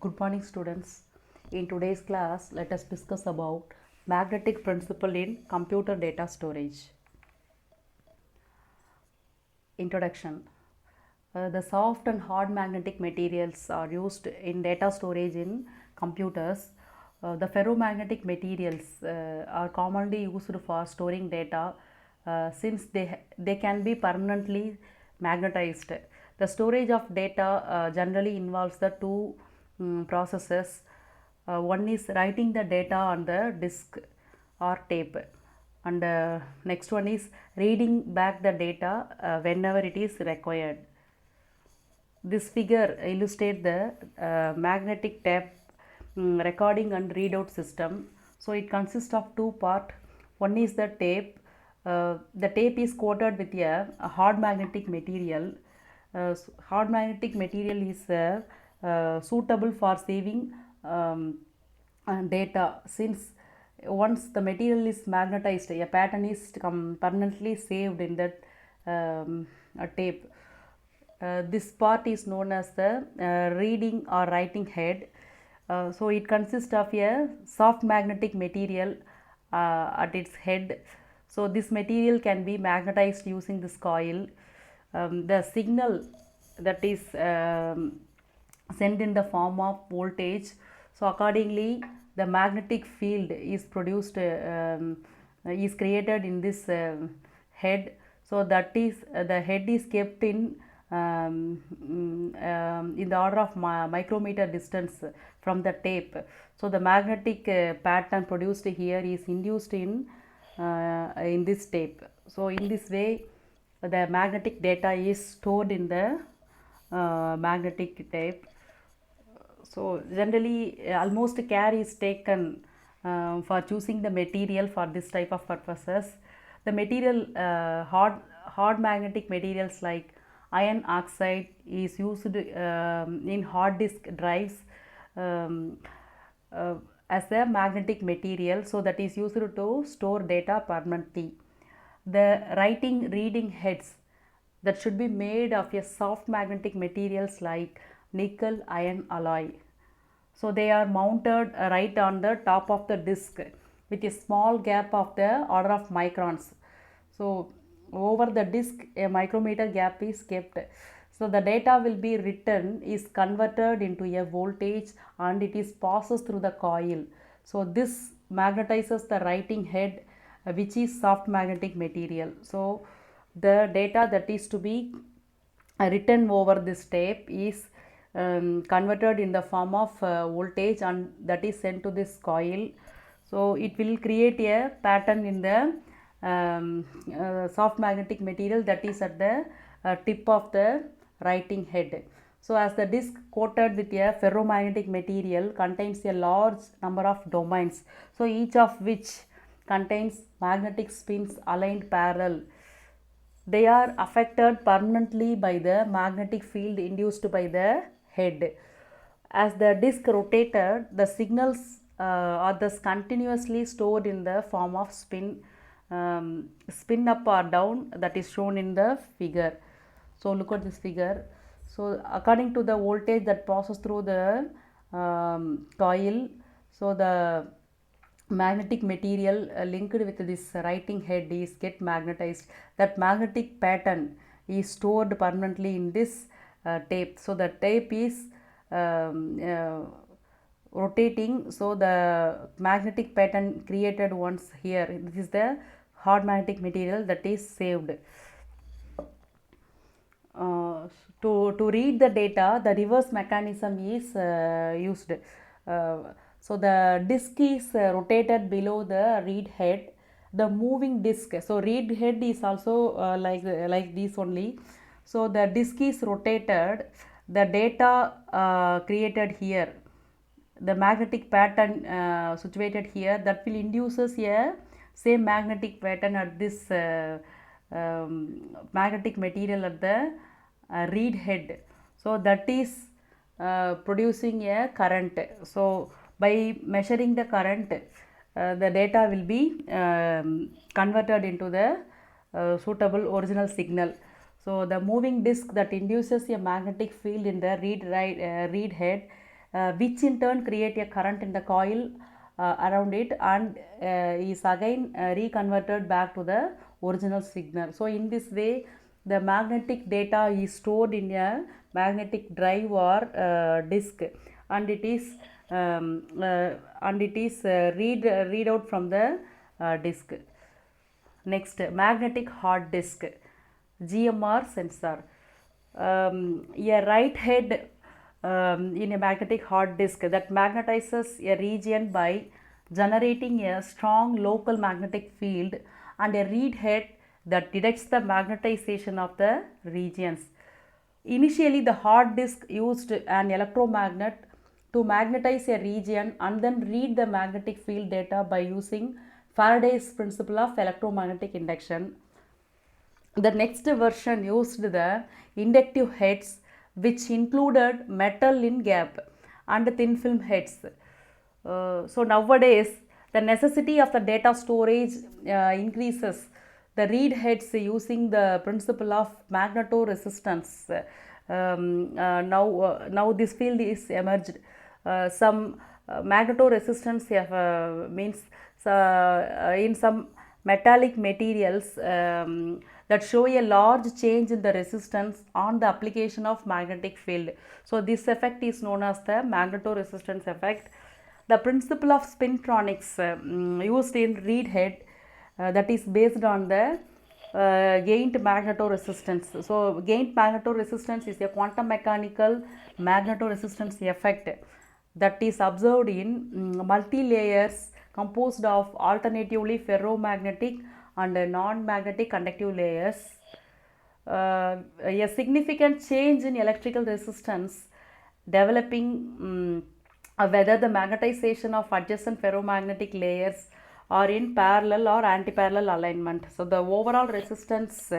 Good morning, students. In today's class, let us discuss about magnetic principle in computer data storage. Introduction. The soft and hard magnetic materials are used in data storage in computers. The ferromagnetic materials are commonly used for storing data since they can be permanently magnetized. The storage of data generally involves the two processes. One is writing the data on the disk or tape, and next one is reading back the data whenever it is required. This figure illustrates the magnetic tape recording and readout system. So it consists of two parts. One is the tape. The tape is coated with a hard magnetic material. Hard magnetic material is suitable for saving data, since once the material is magnetized, a pattern is permanently saved in that tape. This part is known as the reading or writing head. So it consists of a soft magnetic material at its head. So this material can be magnetized using this coil. The signal that is sent in the form of voltage. So accordingly, the magnetic field is produced, is created in this head. So that is the head is kept in the order of micrometer distance from the tape. So the magnetic pattern produced here is induced in this tape. So in this way, the magnetic data is stored in the magnetic tape. So generally, almost care is taken for choosing the material for this type of purposes. The material, hard magnetic materials like iron oxide is used in hard disk drives um, as a magnetic material, so that is used to store data permanently. The writing reading heads that should be made of a soft magnetic materials like nickel iron alloy. So they are mounted right on the top of the disk with a small gap of the order of microns. So over the disk a micrometer gap is kept. So the data will be written is converted into a voltage and it is passes through the coil. So this magnetizes the writing head, which is soft magnetic material. So the data that is to be written over this tape is converted in the form of voltage, and that is sent to this coil. So it will create a pattern in the soft magnetic material that is at the tip of the writing head. So as the disk coated with a ferromagnetic material contains a large number of domains, so each of which contains magnetic spins aligned parallel. They are affected permanently by the magnetic field induced by the head. As the disk rotated, the signals are thus continuously stored in the form of spin up or down, that is shown in the figure. So look at this figure. So according to the voltage that passes through the coil, so the magnetic material linked with this writing head is get magnetized. That magnetic pattern is stored permanently in this tape. So the tape is rotating, so the magnetic pattern created once here, this is the hard magnetic material that is saved. To read the data, the reverse mechanism is used. So the disk is rotated below the read head. The moving disk, so read head is also like this only. So the disk is rotated. The data created here, the magnetic pattern situated here, that will induces a same magnetic pattern at this magnetic material at the read head. So that is producing a current. So by measuring the current, the data will be converted into the suitable original signal. So the moving disk that induces a magnetic field in the read head which in turn create a current in the coil around it, and is again reconverted back to the original signal. So in this way the magnetic data is stored in a magnetic drive or disk, and it is read out from the disk. Next, magnetic hard disk, GMR sensor. A right head in a magnetic hard disk that magnetizes a region by generating a strong local magnetic field, and a read head that detects the magnetization of the regions. Initially, the hard disk used an electromagnet to magnetize a region and then read the magnetic field data by using Faraday's principle of electromagnetic induction. The next version used the inductive heads, which included metal in gap and thin film heads. So nowadays the necessity of the data storage increases. The read heads using the principle of magnetoresistance. Now this field is emerged. Some magnetoresistance means in some metallic materials that show a large change in the resistance on the application of magnetic field. So this effect is known as the magnetoresistance effect. The principle of spintronics used in read head that is based on the gained magnetoresistance. So gained magnetoresistance is a quantum mechanical magnetoresistance effect that is observed in multi-layers composed of alternatively ferromagnetic and non-magnetic conductive layers. A significant change in electrical resistance developing whether the magnetization of adjacent ferromagnetic layers are in parallel or anti-parallel alignment. So the overall resistance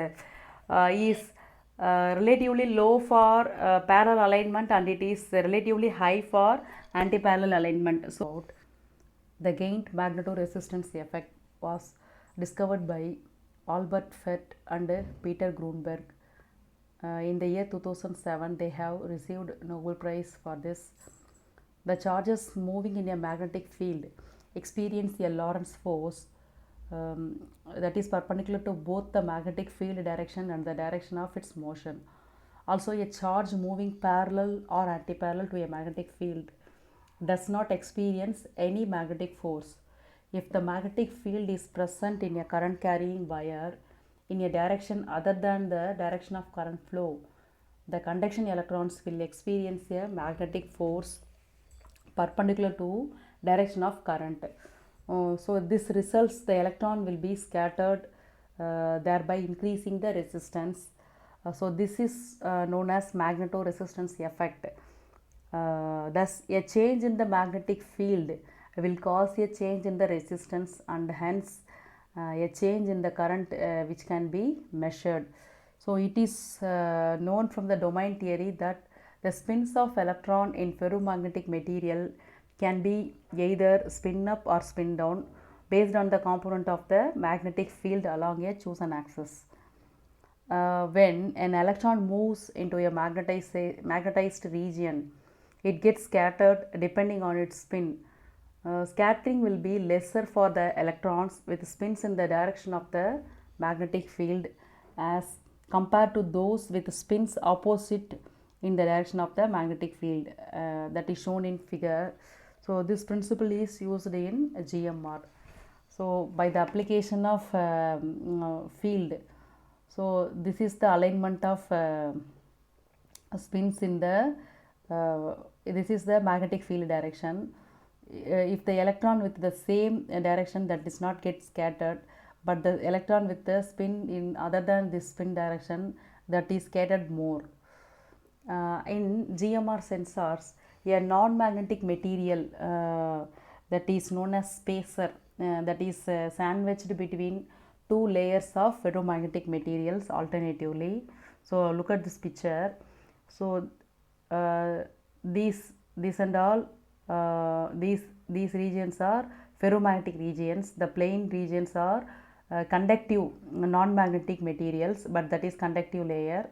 is relatively low for parallel alignment, and it is relatively high for anti-parallel alignment. So the gained magnetoresistance effect was discovered by Albert Fett and Peter Grunberg. In the year 2007, they have received Nobel Prize for this. The charges moving in a magnetic field experience a Lorentz force that is perpendicular to both the magnetic field direction and the direction of its motion. Also, a charge moving parallel or anti-parallel to a magnetic field does not experience any magnetic force. If the magnetic field is present in a current carrying wire in a direction other than the direction of current flow, the conduction electrons will experience a magnetic force perpendicular to direction of current. So this results the electron will be scattered, thereby increasing the resistance. So this is known as magnetoresistance effect. Thus a change in the magnetic field will cause a change in the resistance, and hence a change in the current which can be measured. So it is known from the domain theory that the spins of electron in ferromagnetic material can be either spin up or spin down based on the component of the magnetic field along a chosen axis. When an electron moves into a magnetized region, it gets scattered depending on its spin. Scattering will be lesser for the electrons with spins in the direction of the magnetic field as compared to those with spins opposite in the direction of the magnetic field, that is shown in figure. So this principle is used in GMR. So by the application of field, so this is the alignment of spins in the this is the magnetic field direction. If the electron with the same direction, that does not get scattered, but the electron with the spin in other than this spin direction, that is scattered more. In GMR sensors, a non-magnetic material that is known as spacer that is sandwiched between two layers of ferromagnetic materials alternatively. So look at this picture. So these and all these regions are ferromagnetic regions. The plain regions are conductive non-magnetic materials, but that is conductive layer.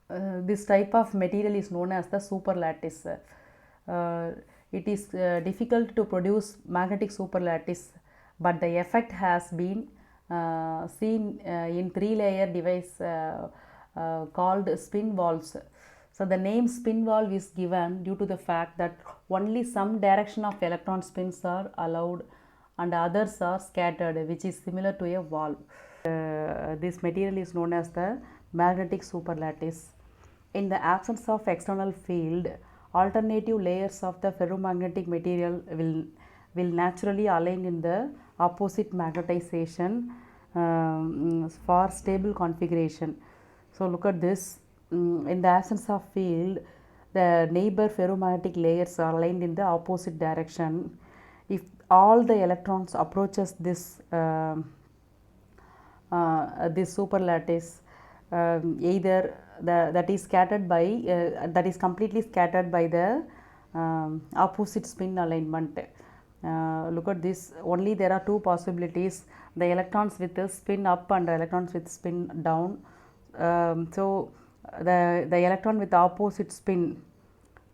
This type of material is known as the superlattice. It is difficult to produce magnetic superlattice, but the effect has been seen in three-layer device called spin valves. So the name spin valve is given due to the fact that only some direction of electron spins are allowed and others are scattered, which is similar to a valve. This material is known as the magnetic superlattice. In the absence of external field, alternative layers of the ferromagnetic material will naturally align in the opposite magnetization for stable configuration. So look at this. In the absence of field, the neighbor ferromagnetic layers are aligned in the opposite direction. If all the electrons approaches this this superlattice, either that is scattered by that is completely scattered by the opposite spin alignment. Look at this, only there are two possibilities, the electrons with the spin up and the electrons with spin down. So the electron with the opposite spin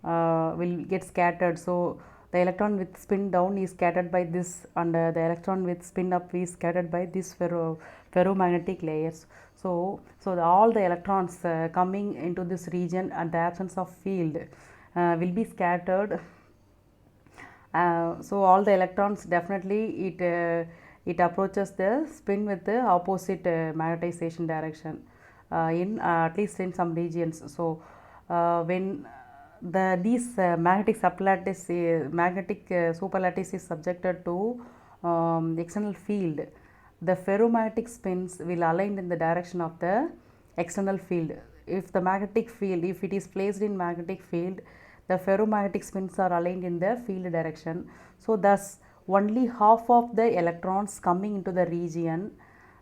will get scattered. So the electron with spin down is scattered by this, and the electron with spin up is scattered by this ferromagnetic layers. So all the electrons coming into this region at the absence of field will be scattered. So all the electrons, definitely it approaches the spin with the opposite magnetization direction in at least in some regions. So when these magnetic superlattice is subjected to external field, the ferromagnetic spins will align in the direction of the external field. If the magnetic field, if it is placed in magnetic field, the ferromagnetic spins are aligned in the field direction. So thus only half of the electrons coming into the region,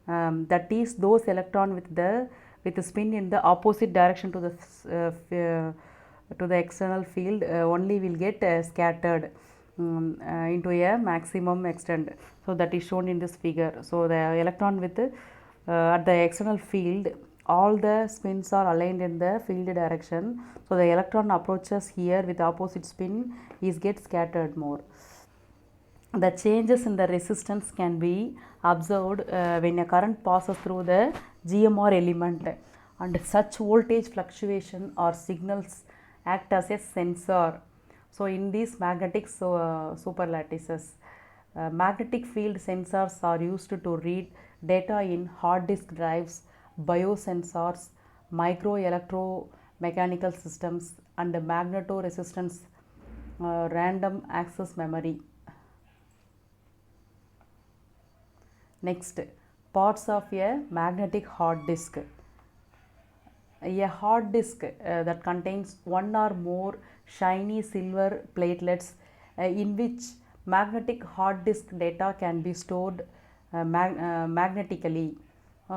that is those electron with the spin in the opposite direction to the external field, only will get scattered into a maximum extent. So that is shown in this figure. So the electron with at the external field, all the spins are aligned in the field direction. So the electron approaches here with opposite spin is get scattered more. The changes in the resistance can be observed when a current passes through the GMR element, and such voltage fluctuation or signals act as a sensor. So in these magnetic superlattices, magnetic field sensors are used to read data in hard disk drives, biosensors, micro electromechanical systems, and magnetoresistance random access memory. Next, parts of a magnetic hard disk. A hard disk that contains one or more shiny silver platelets in which magnetic hard disk data can be stored magnetically.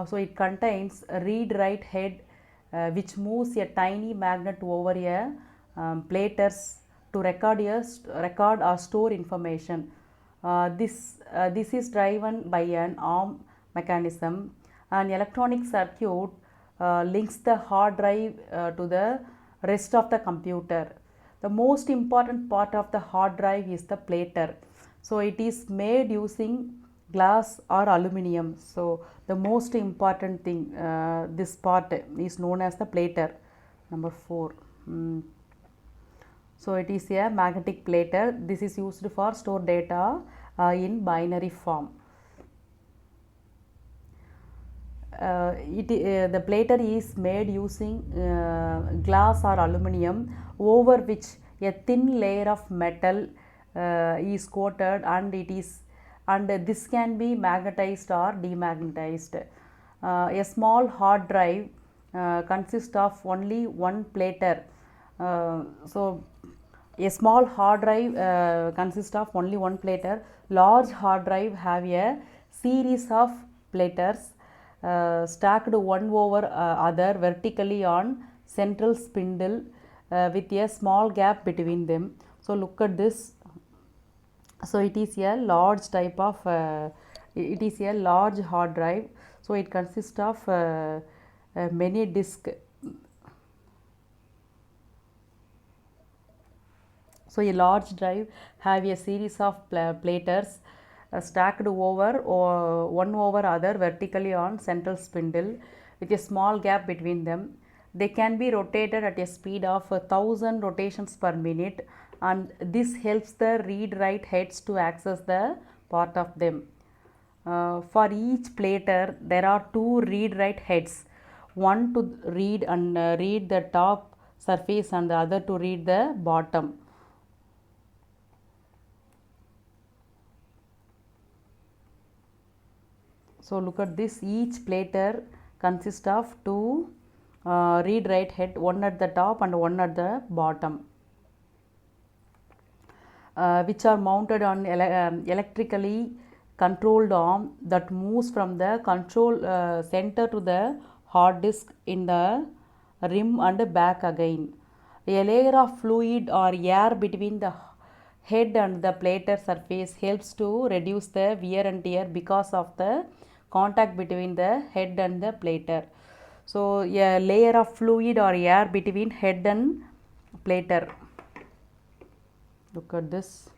So it contains a read-write head which moves a tiny magnet over a platers to record or store information. This is driven by an arm mechanism. An electronic circuit links the hard drive to the rest of the computer. The most important part of the hard drive is the plater. So it is made using glass or aluminum. So the most important thing, this part is known as the plater. Number 4. So it is a magnetic plater. This is used for store data in binary form. The plater is made using glass or aluminum over which a thin layer of metal is coated, and this can be magnetized or demagnetized. A small hard drive consists of only one plater. So a small hard drive consists of only one plater. Large hard drive have a series of platers stacked one over other vertically on central spindle with a small gap between them. So look at this. So it is a large type of it is a large hard drive. So it consists of many disks. So a large drive have a series of platers stacked over or one over other vertically on central spindle with a small gap between them. They can be rotated at a speed of 1000 rotations per minute, and this helps the read write heads to access the part of them. For each plater there are two read write heads, one to read and read the top surface and the other to read the bottom. So look at this, each plater consists of two read write head, one at the top and one at the bottom, which are mounted on electrically controlled arm that moves from the control center to the hard disk in the rim and back again. A layer of fluid or air between the head and the plater surface helps to reduce the wear and tear because of the contact between the head and the plater. So a layer of fluid or air between head and plater. Look at this.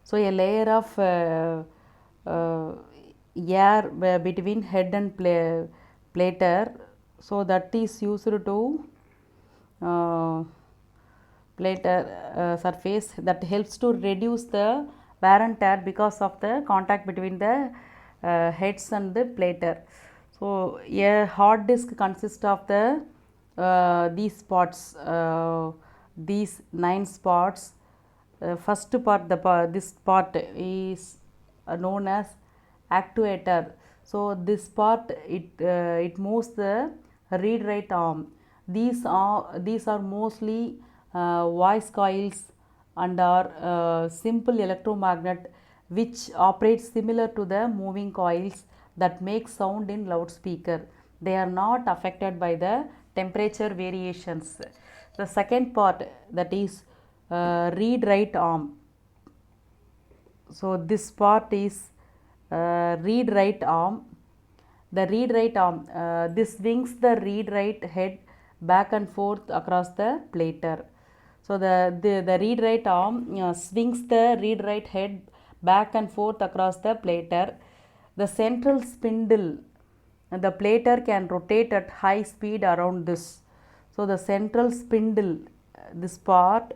So a layer of air between head and plater, so that is used to plater surface, that helps to reduce the wear and tear because of the contact between the heads and the plater. So a hard disk consists of the these spots, these 9 spots. First part, this part is known as actuator. So this part, it moves the read write arm. These are mostly voice coils and are simple electromagnet which operates similar to the moving coils that make sound in loudspeaker. They are not affected by the temperature variations. The second part, that is read write arm. So this part is read write arm. The read write arm, this swings the read write head back and forth across the plater. So the read write arm swings the read write head back and forth across the plater. The central spindle, the plater can rotate at high speed around this. So the central spindle, this part,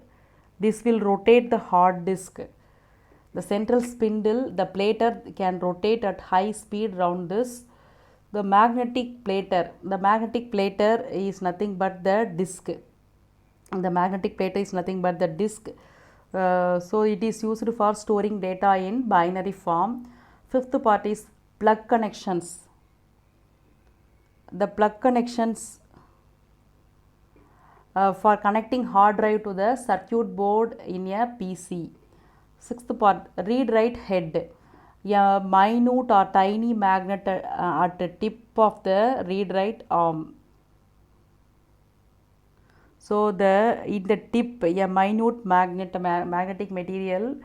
this will rotate the hard disk. The central spindle, the plater can rotate at high speed around this. The magnetic plater is nothing but the disk. The magnetic plater is nothing but the disk. So it is used for storing data in binary form. Fifth part is plug connections. The plug connections for connecting hard drive to the circuit board in a PC. Sixth part, read write head. A minute or tiny magnet at the tip of the read write arm. So in the tip, a minute magnetic material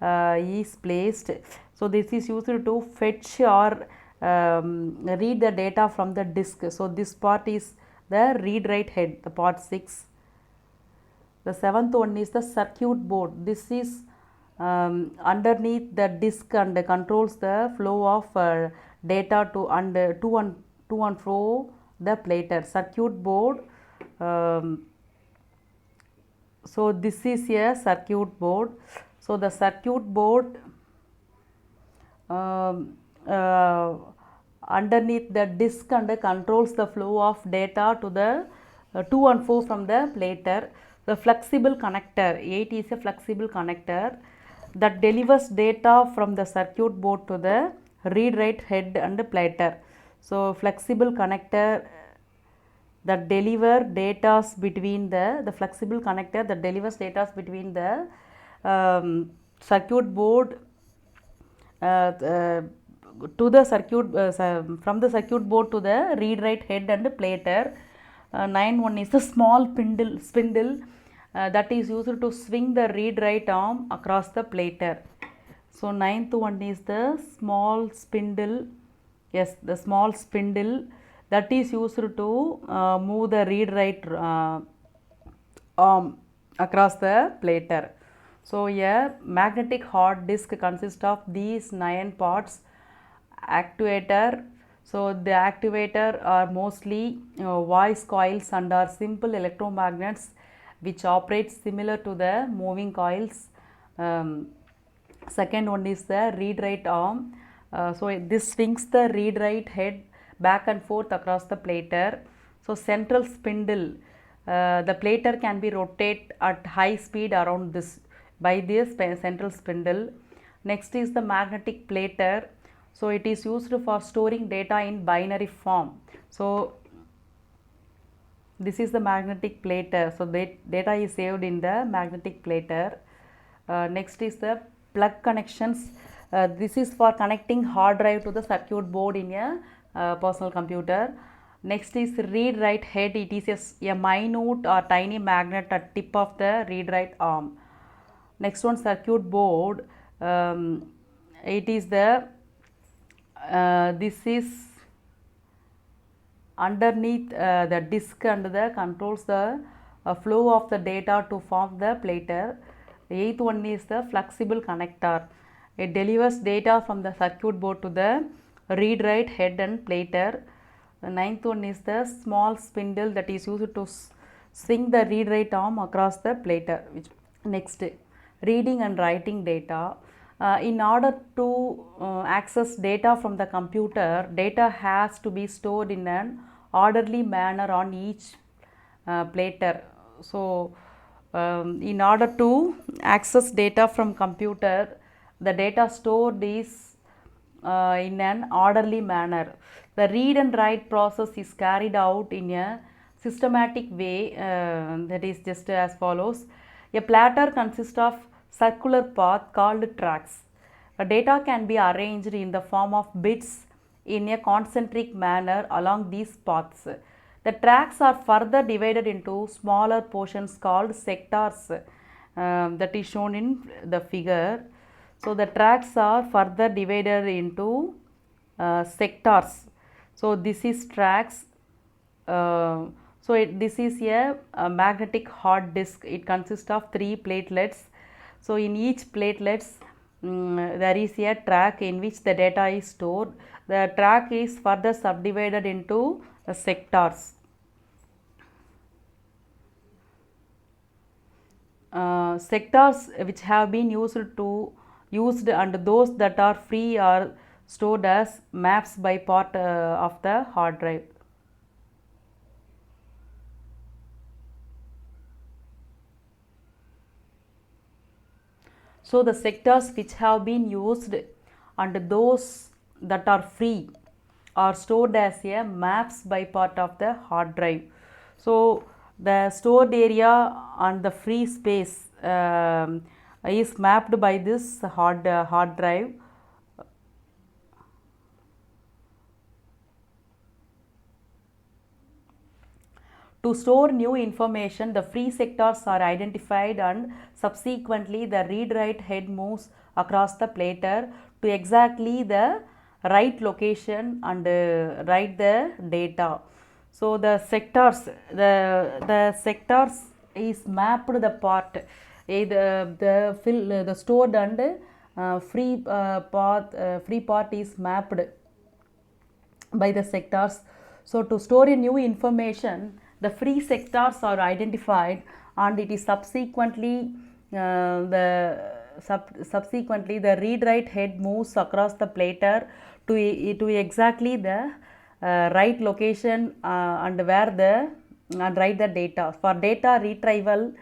is placed. So this is used to fetch or read the data from the disk. So this part is the read write head, the part 6. The seventh one is the circuit board. This is underneath the disk and controls the flow of data to and fro the plater. Circuit board. So this is a circuit board. So the circuit board, underneath the disk and controls the flow of data to the to and fro from the plater. The flexible connector, 8 is a flexible connector that delivers data from the circuit board to the read write head and plater. So flexible connector that deliver data between the flexible connector that delivers data between the circuit board to the circuit from the circuit board to the read write head and plater. 9 one is the small spindle that is used to swing the read write arm across the plater. So 9th one is the small spindle. Yes, the small spindle that is used to move the read write arm across the platter. So a magnetic hard disk consists of these 9 parts. Actuator, so the actuator are mostly voice coils and are simple electromagnets which operate similar to the moving coils. um, Second one is the read write arm. This swings the read write head back and forth across the platter. So central spindle, the platter can be rotate at high speed around this by this central spindle. Next is the magnetic platter. So it is used for storing data in binary form. So this is the magnetic platter. So data is saved in the magnetic platter. Next is the plug connections. This is for connecting hard drive to the circuit board in a personal computer. Next is read write head. It is a minute or tiny magnet at tip of the read write arm. Next one, circuit board. It is the this is underneath the disk and the controls the flow of the data to form the platter. The eighth one is the flexible connector. It delivers data from the circuit board to the read write head and platter. The ninth one is the small spindle that is used to swing the read write arm across the platter. Next, reading and writing data. In order to access data from the computer, data has to be stored in an orderly manner on each platter. So in order to access data from computer, the data stored is in an orderly manner. The read and write process is carried out in a systematic way, that is just as follows. A platter consists of circular path called tracks. The data can be arranged in the form of bits in a concentric manner along these paths. The tracks are further divided into smaller portions called sectors, that is shown in the figure. So the tracks are further divided into sectors. So this is tracks. This is a magnetic hard disk. It consists of 3 platelets. So in each platelets there is a track in which the data is stored. The track is further subdivided into sectors. Sectors which have been used and those that are free are stored as maps by part of the hard drive. So the sectors which have been used and those that are free are stored as a maps by part of the hard drive. So the stored area and the free space is mapped by this hard drive. To store new information, the free sectors are identified and subsequently the read-write head moves across the platter to exactly the right location and write the data. So the sectors is mapped the part, the stored and free part is mapped by the sectors. So to store a new information, the free sectors are identified and it is subsequently subsequently the read write head moves across the platter to exactly the right location and write the data. For data retrieval,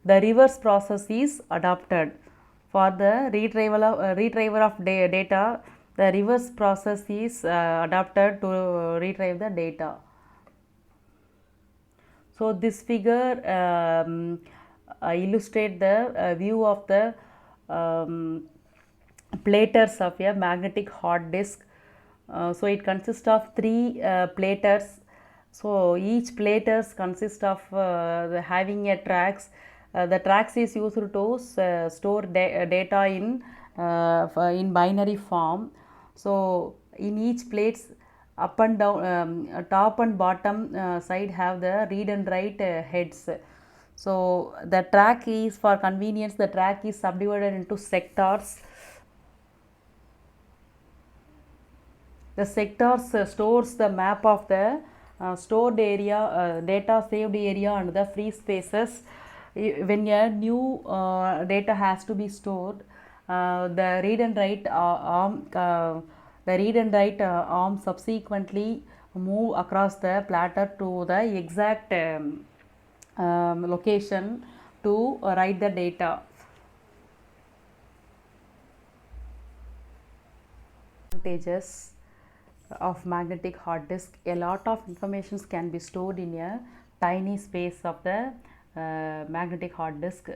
the reverse process is adopted. For the retrieval of data, the reverse process is adopted to retrieve the data. So this figure illustrate the view of the platters of a magnetic hard disk. So it consists of 3 platters. So each platters consist of having a tracks. The tracks is used to store data in binary form. So in each plates, up and down, top and bottom side have the read and write heads. So the track is, for convenience, the track is subdivided into sectors. The sectors stores the map of the stored area, data saved area and the free spaces. When a new data has to be stored, the read and write arm subsequently move across the platter to the exact location to write the data. Advantages of magnetic hard disk: a lot of information can be stored in a tiny space of the magnetic hard disk,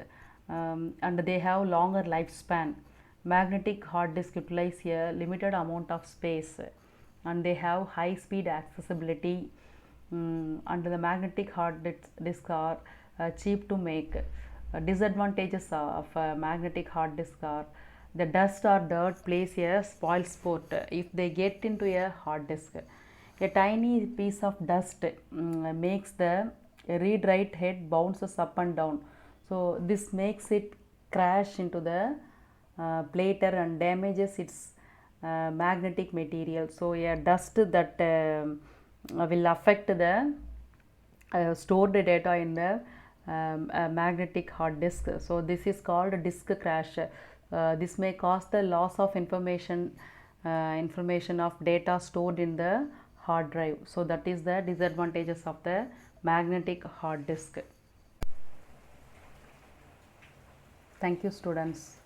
and they have longer lifespan. Magnetic hard disk utilize a limited amount of space, and they have high speed accessibility, and the magnetic hard disk are cheap to make. Disadvantages of magnetic hard disk are: the dust or dirt plays a spoil sport if they get into a hard disk. A tiny piece of dust makes the read write head bounces up and down. So this makes it crash into the plater and damages its magnetic material. So a dust that will affect the stored data in the magnetic hard disk. So this is called disk crash. This may cause the loss of information of data stored in the hard drive. So that is the disadvantages of the magnetic hard disk. Thank you, students.